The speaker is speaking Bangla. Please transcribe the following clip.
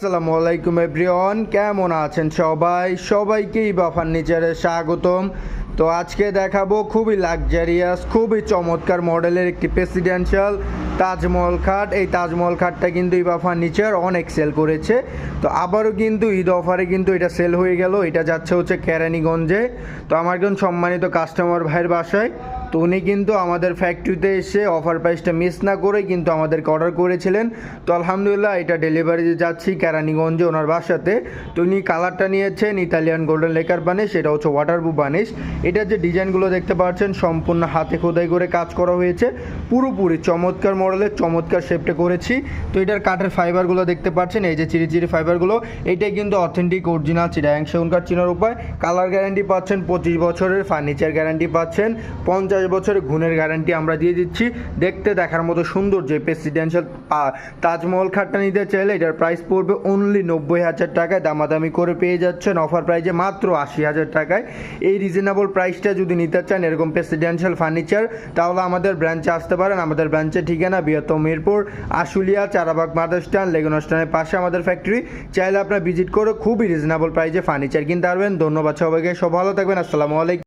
আসসালামু আলাইকুম এভরিওয়ান, কেমন আছেন সবাইকে ইবা ফার্নিচারে স্বাগতম। তো আজকে দেখাবো খুবই লাক্সারিয়াস, খুবই চমৎকার মডেলের একটি প্রেসিডেন্সিয়াল তাজমহল খাট। এই তাজমহল খাটটা কিন্তু ইবা ফার্নিচার অনেক সেল করেছে। তো আবারও কিন্তু ঈদ অফারে কিন্তু এটা সেল হয়ে গেল। এটা যাচ্ছে হচ্ছে কেরানীগঞ্জে। তো আমার একজন সম্মানিত কাস্টমার ভাইয়ের বাসায়। তো উনি কিন্তু আমাদের ফ্যাক্টরিতে এসে অফার প্রাইসটা মিস না করে কিন্তু আমাদেরকে অর্ডার করেছিলেন। তো আলহামদুলিল্লাহ এটা ডেলিভারি যাচ্ছি কেরানীগঞ্জে ওনার বাসাতে। তো উনি কালারটা নিয়েছেন ইতালিয়ান গোল্ডেন লেকার বানিশ, এটা হচ্ছে ওয়াটারপ্রুফ বানিশ। এটার যে ডিজাইনগুলো দেখতে পাচ্ছেন সম্পূর্ণ হাতে খোদাই করে কাজ করা হয়েছে, পুরোপুরি চমৎকার মডেলের চমৎকার শেপটা করেছি। তো এটার কাঠের ফাইবারগুলো দেখতে পাচ্ছেন, এই যে চিরি ফাইবারগুলো, এইটাই কিন্তু অথেন্টিক অরিজিনাল চিটাগাং সেগুন কাঠ চিনার উপায়। কালার গ্যারান্টি পাচ্ছেন 25 বছরের, ফার্নিচার গ্যারান্টি পাচ্ছেন 50 বছরের, গুণের গ্যারান্টি আমরা দিয়ে দিচ্ছি। দেখতে দেখার মতো সুন্দর যে প্রেসিডেন্সিয়াল তাজমহল খাটটা নিতে চাইলে এটার প্রাইস পড়বে অনলি 90,000 টাকায়। দামাদামি করে পেয়ে যাচ্ছেন অফার প্রাইসে মাত্র 80,000 টাকায়। এই রিজনেবল প্রাইসটা যদি নিতে চান এরকম প্রেসিডেন্সিয়াল ফার্নিচার, তাহলে আমাদের ব্রাঞ্চে আসতে পারেন। আমাদের ব্রাঞ্চের ঠিকানা বৃহত্তম মিরপুর, আশুলিয়া, চারাবাগ মাদার স্ট্যান্ড, লেগুনা স্ট্যান্ডের পাশে আমাদের ফ্যাক্টরি। চাইলে আপনারা ভিজিট করে খুবই রিজনেবল প্রাইসে ফার্নিচার কিনতে পারবেন। ধন্যবাদ সবাইকে, সব ভালো থাকবেন। আসসালামু আলাইকুম।